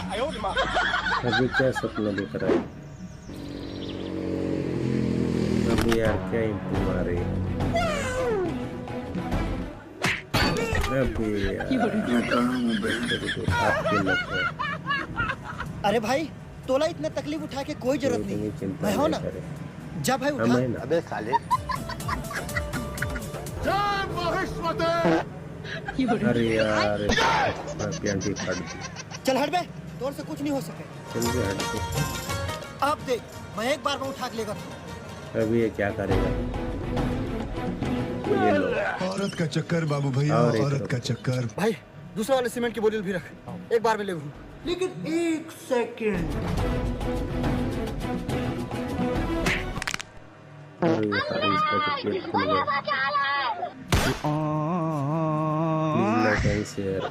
अभी क्या सपना दिख रहा है? अभी यार क्या इंपू मारे? अभी यार आपके लग है। अरे भाई तोला इतना तकलीफ उठा के कोई जरूरत नहीं। चिंता मैं हो नहीं ना, करे। जा भाई उठा। हम है ना। अबे साले अरे यार प्यांटी फट दी। चल हट बे, तोर से कुछ नहीं हो सके। चल भी हट दे। अब देख मैं एक बार में उठा के लेगा था। अभी ये क्या करेगा? ये लो। औरत का चक्कर बाबू भैया, और एक औरत तरफ। का चक्कर। भाई दूसरा वाले सीमेंट की बोतल भी रख, एक बार में ले लूं। लेकिन एक सेकंड। अरे यार इसका तो पेट फूल गया। Please like and share.